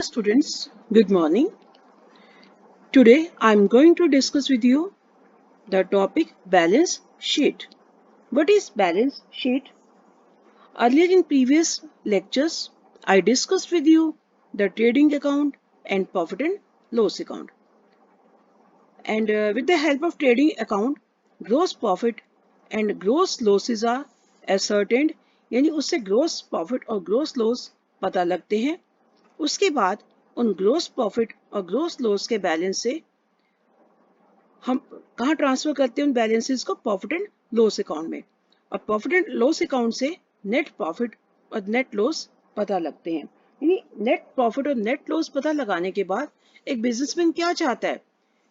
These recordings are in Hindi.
Students, good morning. Today I am going to discuss with you the topic balance sheet. What is balance sheet? Earlier in previous lectures, I discussed with you the trading account and profit and loss account. And with the help of trading account, gross profit and gross losses are ascertained, यानी उससे gross profit और gross loss पता लगते हैं. उसके बाद उन ग्रोस प्रॉफिट और ग्रोस लॉस के बैलेंस से हम कहाँ ट्रांसफर करते हैं उन बैलेंसेस को प्रॉफिट एंड लॉस अकाउंट में, और प्रॉफिट एंड लॉस अकाउंट से नेट प्रॉफिट और नेट लॉस पता लगते हैं. यानी नेट प्रॉफिट और नेट लॉस पता लगाने के बाद एक बिजनेसमैन क्या चाहता है?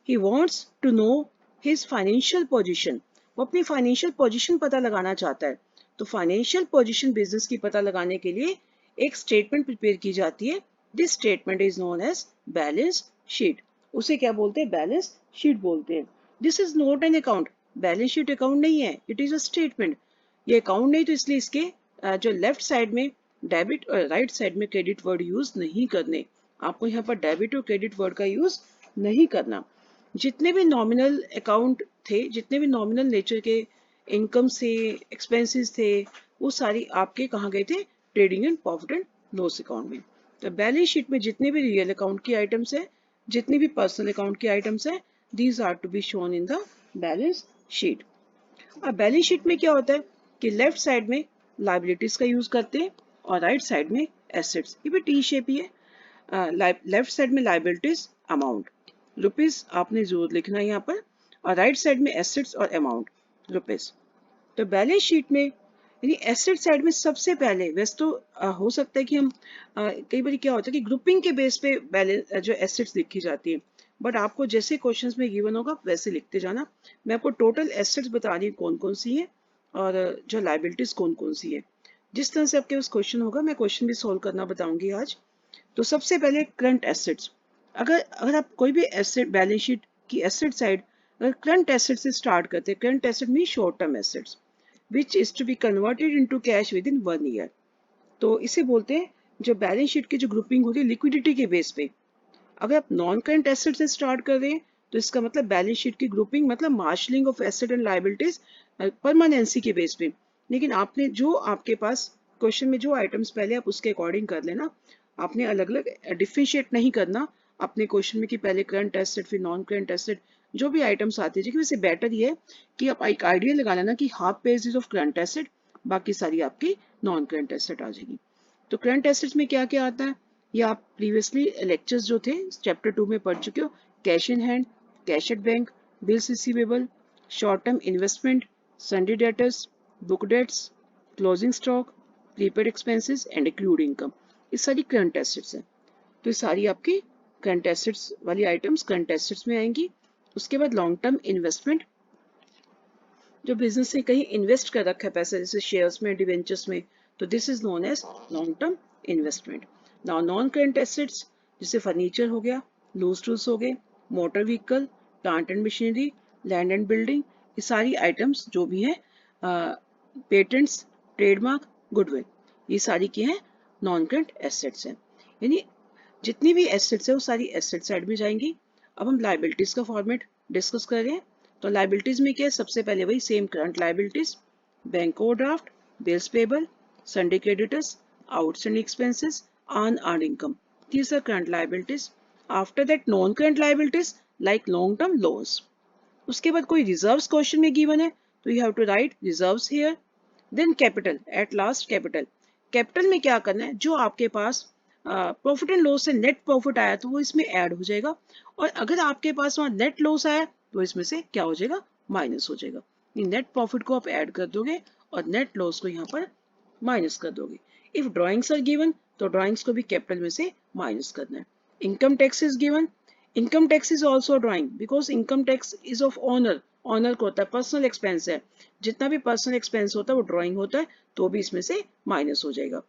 He wants to know his financial position. वो अपनी फाइनेंशियल पोजीशन पता लगाना चाहता है. तो फाइनेंशियल पोजीशन बिजनेस की पता लगाने के लिए एक स्टेटमेंट प्रिपेयर की जाती है. This statement is known as balance sheet. उसे क्या बोलते हैं? बैलेंस शीट बोलते हैं. This is not an account. Balance sheet account नहीं है, इट इज अ स्टेटमेंट. ये अकाउंट नहीं, तो इसलिए इसके जो लेफ्ट साइड में डेबिट और राइट साइड में क्रेडिट वर्ड यूज नहीं करने. आपको यहाँ पर डेबिट और क्रेडिट वर्ड का यूज नहीं करना. जितने भी नॉमिनल अकाउंट थे, जितने भी नॉमिनल नेचर के इनकम से एक्सपेंसेस थे, वो सारी आपके कहाँ गए थे? Trading and profit and loss account में. तो बैलेंस शीट में जितने भी रियल अकाउंट की आइटम्स है, जितनी भी पर्सनल अकाउंट की आइटम्स है, these are to be shown in the balance sheet. अब बैलेंस शीट में क्या होता है कि लेफ्ट साइड में लाइबिलिटीज का यूज करते हैं और राइट साइड में एसेट्स. ये भी टी शेप ही है. लेफ्ट साइड में लाइबिलिटीज अमाउंट रुपीज आपने जरूर लिखना है यहाँ पर, और राइट साइड में एसेट्स और अमाउंट रुपीज. तो बैलेंस शीट में यानी एसेट साइड में सबसे पहले, वैसे तो हो सकता है कि हम कई बार क्या होता है कि ग्रुपिंग के बेस पे बैलेंस जो एसेट्स लिखी जाती है, बट आपको जैसे क्वेश्चंस में गिवन होगा वैसे लिखते जाना. मैं आपको टोटल एसेट्स बता रही हूँ कौन कौन सी है और जो लाइबिलिटीज कौन कौन सी है. जिस तरह से आपके पास क्वेश्चन होगा मैं क्वेश्चन भी सोल्व करना बताऊंगी आज. तो सबसे पहले करंट एसेट्स. अगर अगर आप कोई भी एसेट बैलेंस शीट की एसेट साइड अगर करंट एसेट से स्टार्ट करते हैं, current asset mean short term assets which is to be converted into cash within 1 year. तो इसे बोलते हैं जो बैलेंस शीट की जो ग्रुपिंग होती है लिक्विडिटी के बेस पे. अगर आप नॉन करंट एसेट से स्टार्ट कर रहे हैं तो इसका मतलब बैलेंस शीट की ग्रुपिंग मतलब marshalling of asset and liabilities permanency के बेस पे. लेकिन आपने जो आपके पास क्वेश्चन में जो आइटम्स पहले आप उसके अकॉर्डिंग कर लेना. आपने अलग अलग डिफरेंशिएट नहीं करना अपने क्वेश्चन में कि पहले करंट एसेट फिर नॉन करंट एसेट. जो भी आइटम्स आते हैं, वैसे बेटर ये है कि आप एक आइडिया लगा लेना कि half page is of current asset, बाकी सारी आपकी नॉन करंट एसेट आ जाएगी. तो करंट एसेट्स में क्या क्या आता है ये आप प्रीवियसली लेक्चर्स जो थे चैप्टर 2 में पढ़ चुके हो. Cash in hand, cash at bank, bills receivable, short term investment, sundry debtors, book debts, closing stock, prepaid expenses and accrued income. ये सारी करंट एसेट्स हैं. तो ये सारी आपकी करंट एसेट्स वाली आइटम्स करंट एसेट्स में आएंगी. उसके बाद लॉन्ग टर्म इन्वेस्टमेंट, जो बिजनेस ने कहीं इन्वेस्ट कर रखा है पैसा, जैसे शेयर्स में, डिवेंचर्स में, तो this is known as long term investment. Now non current assets जैसे फर्नीचर हो गया, लूज टूल्स हो गए, motor vehicle, plant and machinery, land and building, ये सारी आइटम्स जो भी हैं, पेटेंट्स, ट्रेडमार्क, गुडविल, ये सारी क्या है? नॉन करंट एसेट्स हैं. यानी जितनी भी एसेट्स है वो सारी एसेट साइड में जाएंगी. अब हम लाइबिलिटीज का फॉर्मेट डिस्कस कर रहे हैं. तो लाइबिलिटीज में क्या है? सबसे पहले वही same current liabilities, bank overdraft, bills payable, sundry creditors, outstanding expenses, unearned income. These are current liabilities. After that non current liabilities like long term loans. उसके बाद कोई रिजर्व्स क्वेश्चन में गिवन है तो you have to write reserves here. Then capital, at last capital. Capital में क्या करना है? जो आपके पास प्रॉफिट एंड लॉस से नेट प्रॉफिट आया तो वो इसमें ऐड हो जाएगा, और अगर आपके पास वहां नेट लॉस आया तो इसमें से क्या हो जाएगा? माइनस हो जाएगा. नेट प्रॉफिट को आप ऐड कर दोगे और नेट लॉस को यहाँ पर माइनस कर दोगे. इफ ड्रॉइंग्स आर गिवन तो ड्रॉइंग्स को भी कैपिटल में से माइनस करना है. Income tax is given. Income tax is also drawing because income tax is of owner. Owner को होता है, पर्सनल एक्सपेंस है. जितना भी पर्सनल एक्सपेंस होता है वो ड्रॉइंग होता है, तो भी इसमें से माइनस हो जाएगा.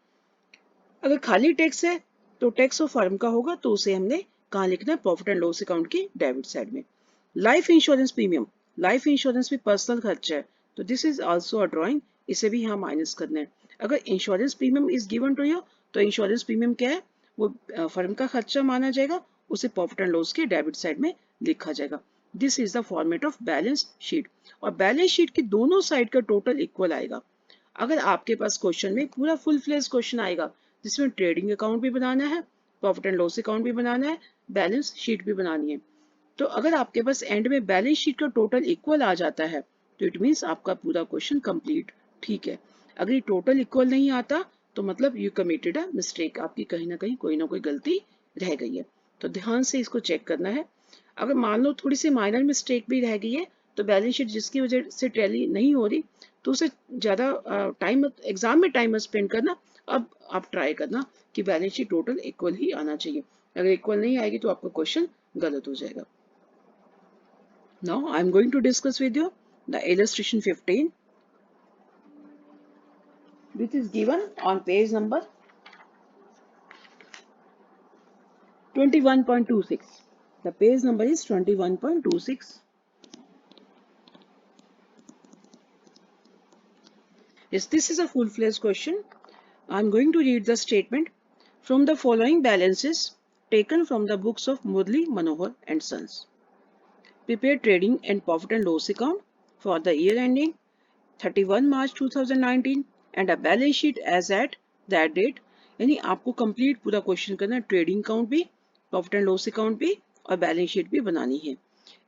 अगर खाली टैक्स है तो टैक्स ऑफ फर्म का होगा, तो उसे हमने कहाँ लिखना है? प्रॉफिट एंड लॉस अकाउंट की डेबिट साइड में. Life insurance premium, life insurance भी पर्सनल खर्चा है, तो this is also a drawing, इसे भी यहाँ माइनस करना है. अगर insurance premium is given to you तो इंश्योरेंस प्रीमियम क्या है? वो फर्म का खर्चा माना जाएगा, उसे प्रॉफिट एंड लॉस के डेबिट साइड में लिखा जाएगा। This is the format of balance sheet. और बैलेंस शीट की दोनों साइड का टोटल इक्वल आएगा। अगर आपके पास क्वेश्चन में पूरा फुल फ्लेज क्वेश्चन आएगा जिसमें ट्रेडिंग अकाउंट भी बनाना है, प्रॉफिट एंड लॉस अकाउंट भी बनाना है, बैलेंस शीट भी बनानी है, तो अगर आपके पास एंड में बैलेंस शीट का टोटल इक्वल आ जाता है तो इट मीन्स आपका पूरा क्वेश्चन कंप्लीट। ठीक है, अगर ये टोटल इक्वल नहीं आता तो मतलब यू कमिटेड अ मिस्टेक, आपकी कहीं ना कोई गलती रह गई है। तो ध्यान से इसको चेक करना है। अगर मान लो थोड़ी सी माइनर मिस्टेक भी रह गई है तो बैलेंस शीट जिसकी वजह से टैली नहीं हो रही तो उसे ज़्यादा टाइम एग्जाम में टाइम स्पेंड करना। अब आप ट्राई करना कि बैलेंस शीट टोटल इक्वल ही आना चाहिए। अगर इक्वल नहीं आएगी तो आपका क्वेश्चन गलत हो जाएगा। Now I am going to discuss with you the illustration 15, which is given on page number 21.26. The page number is 21.26. Yes, this is a full-fledged question. I am going to read the statement. From the following balances taken from the books of Murli Manohar and Sons. Prepare trading and profit and loss account for the year ending 31 March 2019 and a balance sheet as at that date। यानी आपको कंप्लीट पूरा क्वेश्चन करना है, ट्रेडिंग अकाउंट भी, प्रॉफिट एंड लॉस अकाउंट भी और बैलेंस शीट भी बनानी है।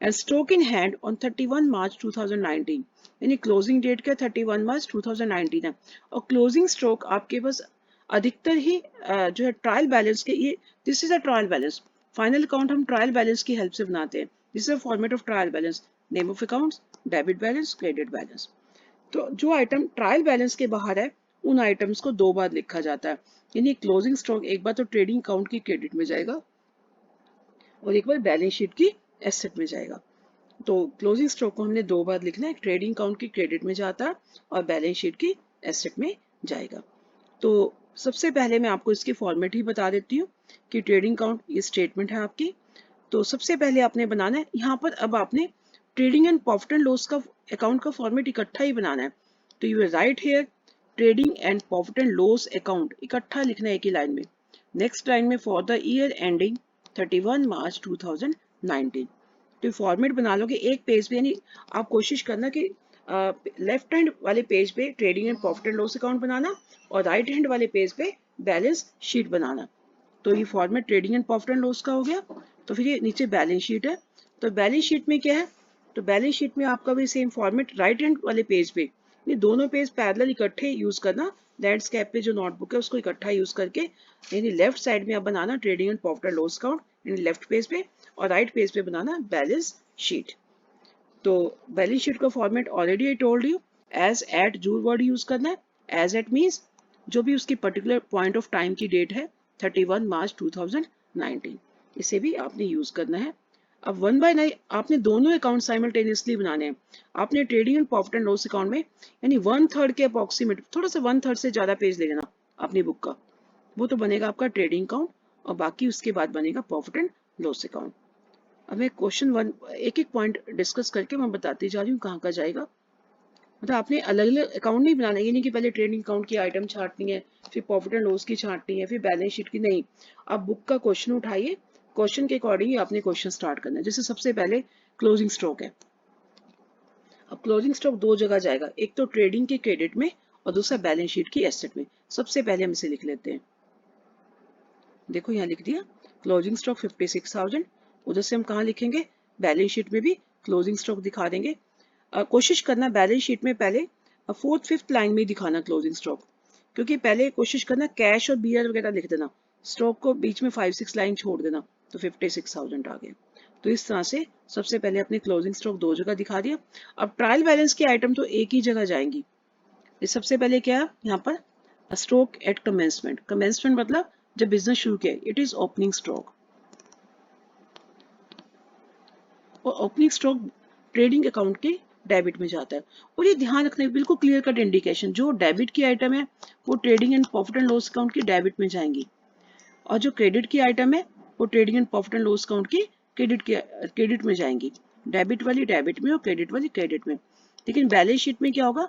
And stock in hand on 31 मार्च 2019, यानी क्लोजिंग डेट का 31 मार्च 2019 है। और क्लोजिंग स्टॉक आपके पास अधिकतर ही जो है ट्रायल बैलेंस के, ये this is a trial balance. Final account हम ट्रायल बैलेंस की हेल्प से बनाते हैं। This is a format of trial balance. Name of accounts, debit balance, credit balance. तो जो आइटम ट्रायल बैलेंस के बाहर है उन आइटम्स को दो बार लिखा जाता है। यानी क्लोजिंग स्टॉक एक बार तो ट्रेडिंग अकाउंट की क्रेडिट में जाएगा और एक बार बैलेंस शीट की एसेट में जाएगा। तो क्लोजिंग स्टॉक को हमने दो बार लिखना है, ट्रेडिंग अकाउंट की क्रेडिट में जाता है और बैलेंस शीट की एसेट में जाएगा। तो सबसे पहले मैं आपको इसकी फॉर्मेट ही बता देती हूँ कि ट्रेडिंग अकाउंट ये स्टेटमेंट है आपकी। तो सबसे पहले आपने बनाना है यहाँ पर, अब आपने trading and profit and loss का अकाउंट का फॉर्मेट इकट्ठा ही बनाना है। तो you right here trading and profit and loss account इकट्ठा लिखना है एक ही लाइन में। नेक्स्ट लाइन में फॉर द ईयर एंडिंग 31 मार्च 2019। तो फॉर्मेट बना लोगे एक पेज पे, यानी आप कोशिश करना कि लेफ्ट हैंड वाले पेज पे trading and profit and loss account बनाना और राइट हैंड वाले पेज पे बैलेंस शीट बनाना। तो ये format trading and profit and loss का हो गया। तो फिर ये नीचे बैलेंस शीट है। तो बैलेंस शीट में क्या है, तो बैलेंस शीट में आपका भी सेम फॉर्मेट, राइट हैंड वाले पेज पे ये दोनों पेज पैरेलल इकट्ठे यूज करना। लैंडस्केप पे जो नोटबुक है उसको इकट्ठा यूज करके, यानी लेफ्ट साइड में आप बनाना trading and profit and loss account यानी लेफ्ट पेज पे, और राइट पेज पे बनाना बैलेंस शीट। तो बैलेंस शीट का format already I told you, as at your word use करना है। एज एट मीन्स जो भी उसकी पर्टिकुलर पॉइंट ऑफ टाइम की डेट है 31 मार्च 2019, इसे भी आपने यूज करना है। अब 1/9 आपने दोनों अकाउंट साइमल्टेनियसली बनाने हैं। आपने trading and profit and loss account में यानी 1/3 के अप्रोक्सीमेट, थोड़ा सा 1/3 से ज्यादा पेज ले लेना अपनी बुक का, वो तो बनेगा आपका ट्रेडिंग अकाउंट और बाकी उसके बाद बनेगा प्रॉफिट एंड लॉस अकाउंट। अब मैं क्वेश्चन वन एक एक पॉइंट डिस्कस करके मैं बताती जा रही हूँ कहाँ का जाएगा। मतलब आपने अलग अलग अकाउंट नहीं बनाना, ये नहीं कि पहले ट्रेडिंग अकाउंट की आइटम छांटनी है, फिर प्रॉफिट एंड लॉस की छांटनी है, फिर बैलेंस शीट की, नहीं। आप बुक का क्वेश्चन उठाइए, क्वेश्चन के अकॉर्डिंग ही आपने क्वेश्चन स्टार्ट करना है। जैसे सबसे पहले क्लोजिंग स्टॉक है। अब क्लोजिंग स्टॉक दो जगह जाएगा, एक तो ट्रेडिंग के क्रेडिट में और दूसरा बैलेंस शीट की एसेट में। सबसे पहले हम इसे लिख लेते हैं। देखो यहाँ लिख दिया क्लोजिंग स्टॉक 56,000। उधर से हम कहाँ लिखेंगे, बैलेंस शीट में भी क्लोजिंग स्टॉक दिखा देंगे। कोशिश करना बैलेंस शीट में पहले फोर्थ फिफ्थ लाइन में दिखाना क्लोजिंग स्टॉक, क्योंकि पहले कोशिश करना कैश और बीयर वगैरह लिख देना, स्टॉक को बीच में 5-6 लाइन छोड़ देना। तो 56,000 आ गए। तो इस तरह से सबसे पहले अपने क्लोजिंग स्टॉक दो जगह दिखा दिया। अब ट्रायल बैलेंस की आइटम तो एक ही जगह जाएंगी। इस सबसे पहले क्या है यहाँ पर, स्टॉक एट कमेंसमेंट। कमेंसमेंट मतलब जब बिजनेस शुरू किया, इट इज ओपनिंग स्टॉक। और ओपनिंग स्टॉक ट्रेडिंग अकाउंट के डेबिट में जाता है। और ये ध्यान रखना है, बिल्कुल क्लियर कट इंडिकेशन, जो डेबिट की आइटम है वो trading and profit and loss account की डेबिट में जाएंगी, और जो क्रेडिट की आइटम है वो trading and profit and loss account की क्रेडिट में जाएंगी। डेबिट वाली डेबिट में और क्रेडिट वाली क्रेडिट में। लेकिन बैलेंस शीट में क्या होगा,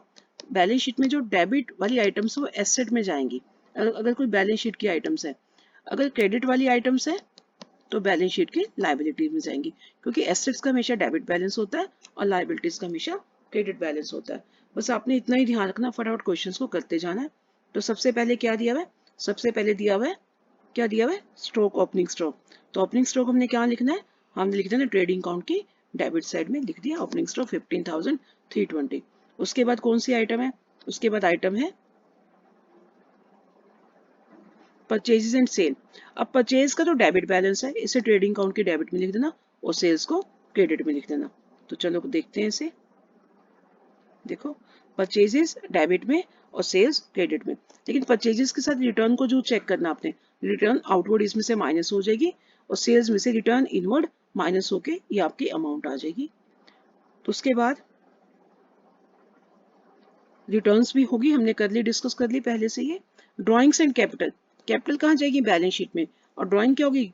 बैलेंस शीट में जो डेबिट वाली आइटम्स वो एसेट में जाएंगी। अगर कोई बैलेंस शीट की आइटम्स है, अगर क्रेडिट वाली आइटम्स है तो बैलेंस शीट की लायबिलिटीज में जाएंगी, क्योंकि एसेट्स का हमेशा डेबिट बैलेंस होता है और लायबिलिटीज का हमेशा क्रेडिट बैलेंस होता है। बस आपने इतना ही ध्यान रखना, फटाफट क्वेश्चंस को करते जाना है। तो सबसे पहले क्या दिया हुआ है, सबसे पहले दिया हुआ है, क्या दिया हुआ है, स्टॉक, ओपनिंग स्टॉक। तो ओपनिंग स्टॉक हमने क्या लिखना है, हमने लिख देना ट्रेडिंग अकाउंट की डेबिट साइड में लिख दिया ओपनिंग स्टॉक 15,320। उसके बाद कौन सी आइटम है, उसके बाद आइटम है परचेजेस एंड सेल। अब परचेज का तो डेबिट बैलेंस है, इसे ट्रेडिंग अकाउंट की डेबिट में लिख देना और सेल्स को क्रेडिट में लिख देना। तो चलो देखते हैं इसे। देखो, परचेजेस डेबिट में और सेल्स क्रेडिट में, लेकिन परचेजेस के साथ रिटर्न को जो चेक करना आपने, रिटर्न आउटवर्ड इसमें से माइनस हो जाएगी और सेल्स में से रिटर्न इनवर्ड माइनस होके ये आपकी अमाउंट आ जाएगी। तो उसके बाद रिटर्न्स भी होगी, हमने कर ली, डिस्कस कर ली पहले से। ये ड्रॉइंग्स एंड कैपिटल, कैपिटल कहाँ जाएगी, बैलेंस शीट में, और ड्रॉइंग क्या होगी,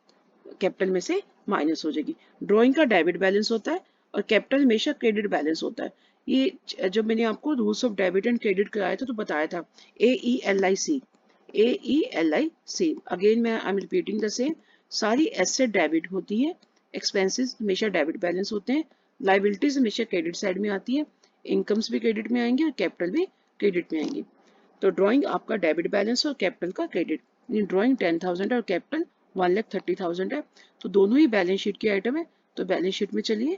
कैपिटल में से माइनस हो जाएगी। ड्रॉइंग का डेबिट बैलेंस होता है और कैपिटल हमेशा क्रेडिट बैलेंस होता है। ये जब मैंने आपको rules of debit and credit कराया था तो बताया था, AELIC, AELIC। अगेन मैं I am repeating the same. सारी एसेट डेबिट होती है, एक्सपेंसेस हमेशा डेबिट बैलेंस होते हैं, लाइबिलिटीज हमेशा क्रेडिट साइड में आती है, इनकम्स भी क्रेडिट में आएंगे और कैपिटल भी क्रेडिट में आएंगी। तो ड्राइंग आपका डेबिट बैलेंस और कैपिटल का क्रेडिट। ड्राइंग 10,000 है और कैपिटल 1,30,000 है, तो दोनों ही बैलेंस शीट की आइटम है। तो बैलेंस शीट में चलिए,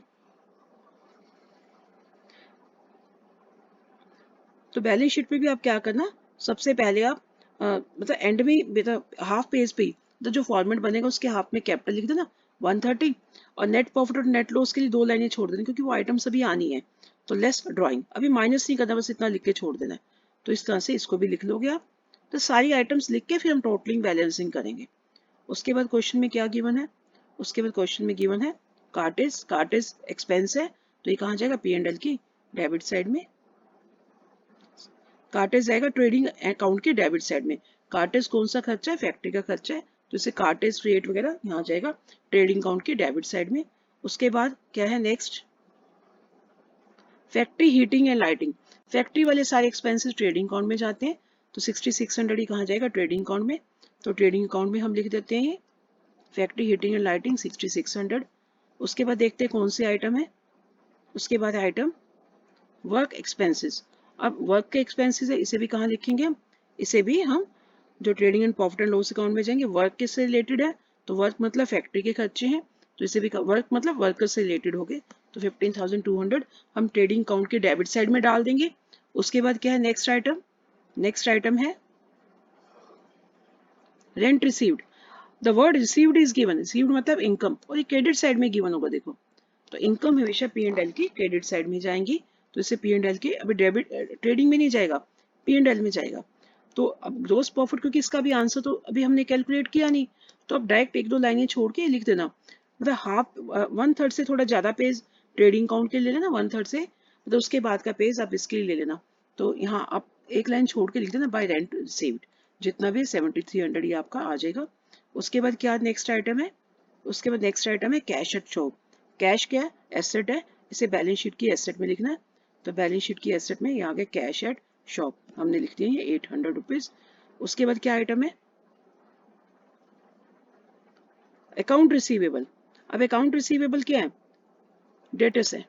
तो बैलेंस शीट में भी आप क्या करना, सबसे पहले आप मतलब एंड में, मतलब हाफ पेज पे तो जो फॉर्मेट बनेगा उसके हाफ में कैपिटल लिख देना 130, और नेट प्रॉफिट और नेट लॉस के लिए 2 लाइनें छोड़ देनी, क्योंकि वो आइटम सभी आनी है। तो लेस ड्राइंग अभी माइनस नहीं करना, बस इतना लिख के छोड़ देना है। तो इस तरह से इसको भी लिख लोगे आप। तो सारी आइटम्स लिख के फिर हम टोटलिंग बैलेंसिंग करेंगे। उसके बाद क्वेश्चन में क्या गिवन है, उसके बाद क्वेश्चन में गिवन है कार्टेज, कार्टेज एक्सपेंस है, तो ये कहाँ जाएगा, P&L की डेबिट साइड में। कार्टेज जाएगा ट्रेडिंग अकाउंट के डेबिट साइड में। कार्टेज कौन सा खर्चा है, फैक्ट्री का खर्चा है, तो इसे कार्टेज रेट वगैरह यहाँ जाएगा ट्रेडिंग अकाउंट की डेबिट साइड में। उसके बाद क्या है next, factory heating and lighting. Factory वाले सारे एक्सपेंसेस ट्रेडिंग अकाउंट में जाते हैं, तो 6600 ही कहाँ जाएगा, ट्रेडिंग अकाउंट में। तो ट्रेडिंग अकाउंट में हम लिख देते हैं फैक्ट्री हीटिंग एंड लाइटिंग 6600। उसके बाद देखते हैं कौन सी आइटम है, उसके बाद आइटम वर्क एक्सपेंसेस। अब वर्क के एक्सपेंसेस है, इसे भी कहाँ लिखेंगे हम, इसे भी हम जो trading and profit and loss account में जाएंगे। वर्क किससे रिलेटेड है, तो वर्क मतलब फैक्ट्री के खर्चे हैं, तो इसे भी वर्क मतलब वर्कर से रिलेटेड हो गए। तो 15,200 हम ट्रेडिंग अकाउंट के डेबिट साइड में डाल देंगे। उसके बाद क्या है नेक्स्ट आइटम, नेक्स्ट आइटम है rent received. The word received is given, received मतलब इनकम, और ये क्रेडिट साइड में गिवन होगा। देखो, तो इनकम हमेशा P&L की क्रेडिट साइड में जाएंगी, तो इसे P&L के, अभी डेबिट ट्रेडिंग में नहीं जाएगा, P&L में जाएगा। तो अब ग्रॉस प्रॉफिट, क्योंकि इसका भी आंसर तो अभी हमने कैलकुलेट किया नहीं, तो अब डायरेक्ट 1-2 लाइनें छोड़ के लिख देना, मतलब हाफ 1/3 से थोड़ा ज्यादा पेज ट्रेडिंग अकाउंट के लिए ले लेना, 1/3 से, मतलब उसके बाद का पेज आप इसके लिए ले लेना। तो यहाँ आप एक लाइन छोड़ के लिख देना बाय रेंट रिसीव्ड, जितना भी 7300 ये आपका आ जाएगा। उसके बाद क्या नेक्स्ट आइटम है, उसके बाद नेक्स्ट आइटम है कैश एट शॉप। कैश क्या है, एसेट है, इसे बैलेंस शीट की एसेट में लिखना है। तो बैलेंस शीट की एसेट में यहाँ गया कैश एट शॉप, हमने लिख दिया ये 800 रुपीज। उसके बाद क्या आइटम है, अकाउंट रिसीवेबल। अब अकाउंट रिसीवेबल क्या है, डेटर्स है,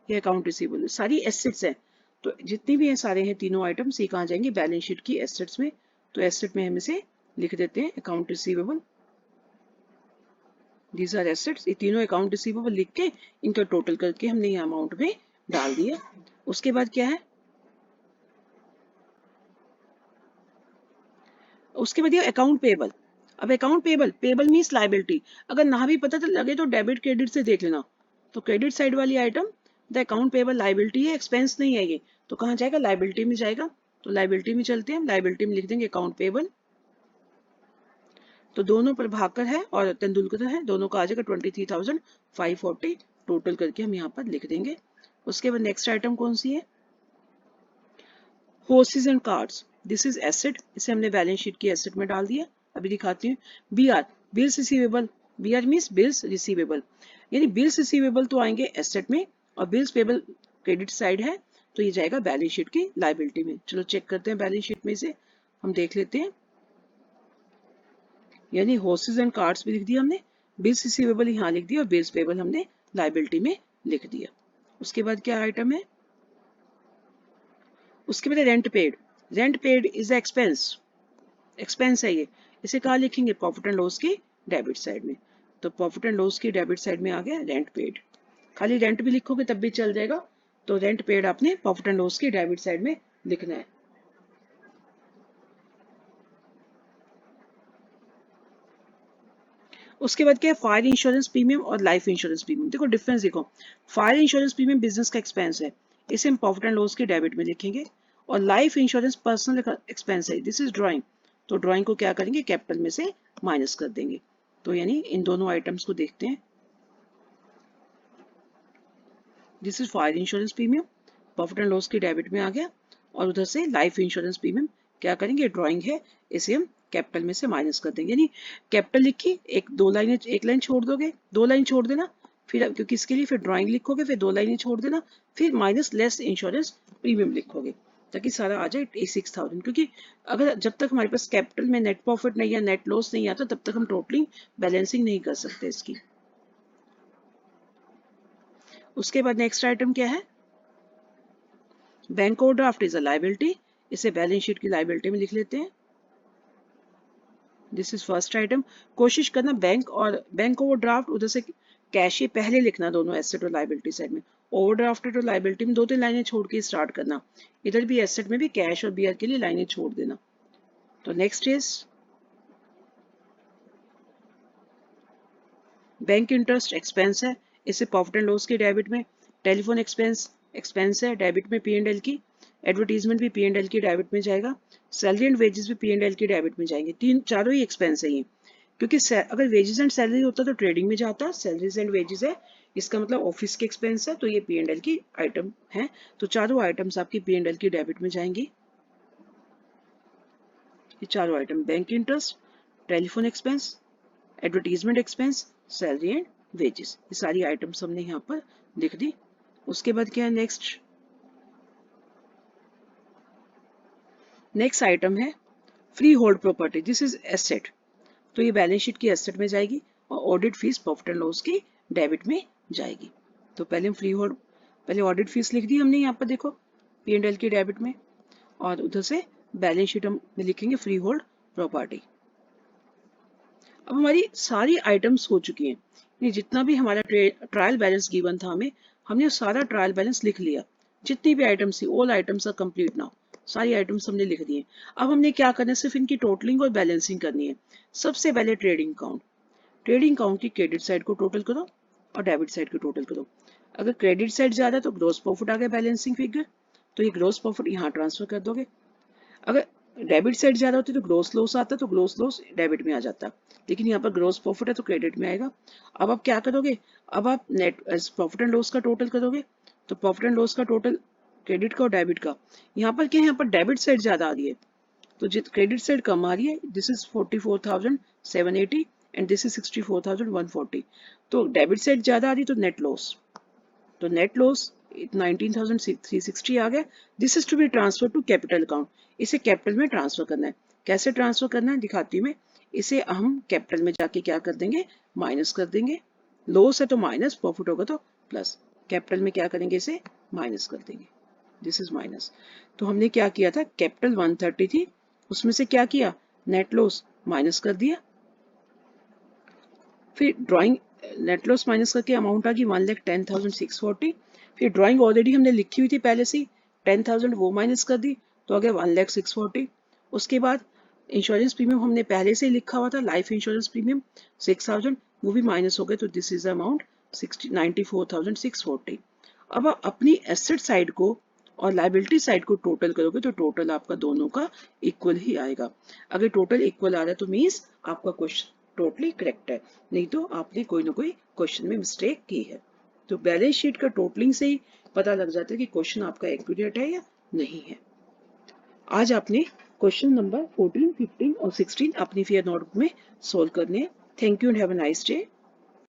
ये अकाउंट रिसीवेबल सारी एसेट्स है। तो जितनी भी है सारे हैं तीनों आइटम्स, ये कहाँ जाएंगे, बैलेंस शीट की एसेट्स में। तो एसेट में हम इसे लिख देते हैं account receivable, these are assets. ये तीनों अकाउंट रिसीवेबल लिख के इनका टोटल करके हमने ये अमाउंट में डाल दिया। उसके बाद क्या है, उसके बाद ये अकाउंट पेबल। अब account payable, payable means liability, अगर ना भी पता तो लगे तो डेबिट क्रेडिट से देख लेना। तो क्रेडिट साइड वाली item the account payable liability है, एक्सपेंस नहीं है ये, तो कहाँ जाएगा, लाइबिलिटी में जाएगा। तो लाइबिलिटी में चलते हैं, लाइबिलिटी में लिख देंगे अकाउंट पेबल। तो दोनों प्रभाकर है और तेंदुलकर है, दोनों का आ जाएगा 23,540 टोटल करके हम यहाँ पर लिख देंगे। उसके बाद नेक्स्ट आइटम कौन सी है, horses and cards, this is asset, इसे हमने बैलेंस शीट की एसेट में डाल दिया। अभी दिखाती हूँ, BR bills receivable, BR means bills receivable, यानी बिल्स रिसीवेबल तो आएंगे एसेट में और बिल्स पेबल क्रेडिट साइड है, तो ये जाएगा बैलेंस शीट की लाइबिलिटी में। चलो चेक करते हैं बैलेंस शीट में, इसे हम देख लेते हैं। यानी हॉर्सेज एंड कार्ड्स भी लिख दिया हमने, बिल्स रिसीवेबल यहाँ लिख दिया और बिल्स पेबल हमने लाइबिलिटी में लिख दिया। उसके बाद क्या आइटम है, उसके बाद rent paid. Rent paid is expense, expense है ये, इसे कहाँ लिखेंगे, प्रॉफिट एंड लॉस की डेबिट साइड में। तो प्रॉफिट एंड लॉस की डेबिट साइड में आ गया रेंट पेड। खाली रेंट भी लिखोगे तब भी चल जाएगा, तो रेंट पेड आपने प्रॉफिट एंड लॉस की डेबिट साइड में लिखना है। उसके बाद क्या है, फायर इंश्योरेंस प्रीमियम और लाइफ इंश्योरेंस प्रीमियम। देखो डिफरेंस देखो, फायर इंश्योरेंस प्रीमियम बिजनेस का एक्सपेंस है, इसे हम प्रॉफिट एंड लॉस की डेबिट में लिखेंगे। और लाइफ इंश्योरेंस पर्सनल एक्सपेंस है, दिस इज ड्राइंग, तो ड्राइंग को क्या करेंगे, कैपिटल में से माइनस कर देंगे। तो यानी इन दोनों आइटम्स को देखते हैं। This is fire insurance premium, profit and loss की डेबिट में आ गया। और उधर से लाइफ इंश्योरेंस प्रीमियम क्या करेंगे, ड्राइंग है, इसे हम कैपिटल में से माइनस कर देंगे। यानी कैपिटल लिखी, एक दो लाइनें, एक लाइन छोड़ दोगे, दो लाइन छोड़ देना, फिर क्योंकि इसके लिए फिर ड्राइंग लिखोगे, फिर दो लाइनें छोड़ देना, फिर माइनस लेस इंश्योरेंस प्रीमियम लिखोगे, ताकि सारा आ जाए 86,000। क्योंकि अगर जब तक हमारे पास कैपिटल में नेट प्रॉफिट नहीं या नेट लॉस नहीं आता, तब तक हम टोटली बैलेंसिंग नहीं कर सकते इसकी। उसके बाद नेक्स्ट आइटम क्या है, bank overdraft is a liability, इसे बैलेंस शीट की लायबिलिटी में लिख लेते हैं। This is first item. कोशिश करना बैंक और बैंक ओवरड्राफ्ट उधर से कैश ही पहले लिखना, दोनों एसेट और लायबिलिटी साइड में। ओवरड्राफ्ट और लायबिलिटी में दो तीन लाइनें छोड़ के स्टार्ट करना, इधर भी एसेट में भी कैश और बीआर के लिए लाइनें छोड़ देना। तो next is bank interest expense है, इसे प्रॉफिट एंड लॉस की डेबिट में। टेलीफोन एक्सपेंस एक्सपेंस है, डेबिट में पी एंड एल की। एडवर्टीजमेंट भी पी एंड एल की डेबिट में जाएगा। सैलरी एंड वेजेस भी पी एंड एल की डेबिट में जाएंगे। तीन चारों ही एक्सपेंस है ये, क्योंकि अगर वेजेस एंड सैलरी होता तो ट्रेडिंग में जाता, सैलरीज एंड वेजेस है, इसका मतलब ऑफिस के एक्सपेंस है, तो ये पी एंड एल की आइटम है। तो चारों आइटम्स आपकी पी एंड एल की डेबिट में जाएंगी। ये चारों item, bank interest, telephone expense, advertisement expense, salary and wages, ये सारी आइटम्स हमने यहाँ पर लिख दी। उसके बाद क्या है, नेक्स्ट आइटम है free hold property, this is asset, तो ये बैलेंस शीट की एसेट में जाएगी और audit fees profit and loss की डेबिट में जाएगी। तो पहले हम फ्री होल्ड, पहले ऑडिट फीस लिख दी हमने यहाँ पर, देखो पी एंड एल की डेबिट में, और उधर से बैलेंस शीट हम लिखेंगे फ्री होल्ड प्रॉपर्टी। अब हमारी सारी आइटम्स हो चुकी हैं, ये जितना भी हमारा ट्रायल बैलेंस गिवन था हमें, हमने सारा ट्रायल बैलेंस लिख लिया। जितनी भी आइटम्स थी, all items are complete now, सारी आइटम्स हमने लिख दी हैं। अब हमने क्या करना है, सिर्फ इनकी टोटलिंग और बैलेंसिंग करनी है। सबसे पहले ट्रेडिंग अकाउंट, ट्रेडिंग अकाउंट की क्रेडिट साइड को टोटल करो और डेबिट साइड को टोटल करो। अगर क्रेडिट साइड ज्यादा तो ग्रोस प्रॉफिट आ गया बैलेंसिंग फिगर, तो ये ग्रोस प्रॉफिट यहाँ ट्रांसफर कर दोगे। अगर डेबिट साइड ज्यादा होती तो ग्रोस लॉस आता, तो ग्रोस लॉस डेबिट में आ जाता, लेकिन यहाँ पर ग्रोस प्रॉफिट है तो क्रेडिट में आएगा। अब आप क्या करोगे, अब आप नेट प्रॉफिट एंड लॉस का टोटल करोगे, तो प्रॉफिट एंड लॉस का टोटल क्रेडिट का और डेबिट का, यहाँ पर क्या है, यहाँ पर डेबिट साइड ज्यादा आ रही है, तो जित क्रेडिट साइड कम आ रही है, this is 44,780 and this is 64,140, तो डेबिट साइड ज्यादा आ रही, तो नेट लॉस, तो नेट लॉस 19,360 आ गया। This is to be transfer to capital account, इसे कैपिटल में ट्रांसफर करना है। कैसे ट्रांसफर करना है दिखाती हूँ मैं। इसे हम कैपिटल में जाके क्या कर देंगे, माइनस कर देंगे। लॉस है तो माइनस, प्रॉफिट होगा तो प्लस, कैपिटल में क्या करेंगे, इसे माइनस कर देंगे। This is minus. तो हमने क्या किया था, कैपिटल 130 थी, उसमें से क्या किया, नेट लॉस माइनस कर दिया, फिर ड्राइंग नेट लॉस माइनस करके अमाउंट आ गई 1,10,640। फिर ड्राइंग ऑलरेडी हमने लिखी हुई थी पहले से, 10,000 वो माइनस कर दी, तो आ गया 1,06,40। उसके बाद इंश्योरेंस प्रीमियम हमने पहले से ही लिखा हुआ था, लाइफ इंश्योरेंस प्रीमियम 6,000, वो भी माइनस हो गए, तो दिस इज अमाउंट 94,640। अब आप अपनी एसेट साइड को और लाइबिलिटी साइड को टोटल करोगे, तो टोटल आपका दोनों का इक्वल ही आएगा। अगर टोटल इक्वल आ रहा है तो मीन्स आपका क्वेश्चन टोटली करेक्ट है, नहीं तो आपने कोई ना कोई क्वेश्चन में मिस्टेक की है। तो बैलेंस शीट का टोटलिंग से ही पता लग जाता है कि क्वेश्चन आपका एक्यूरेट है या नहीं है। आज आपने क्वेश्चन नंबर 14, 15 और 16 अपनी फेयर नोटबुक में सोल्व करने हैं। Thank you and have a nice day.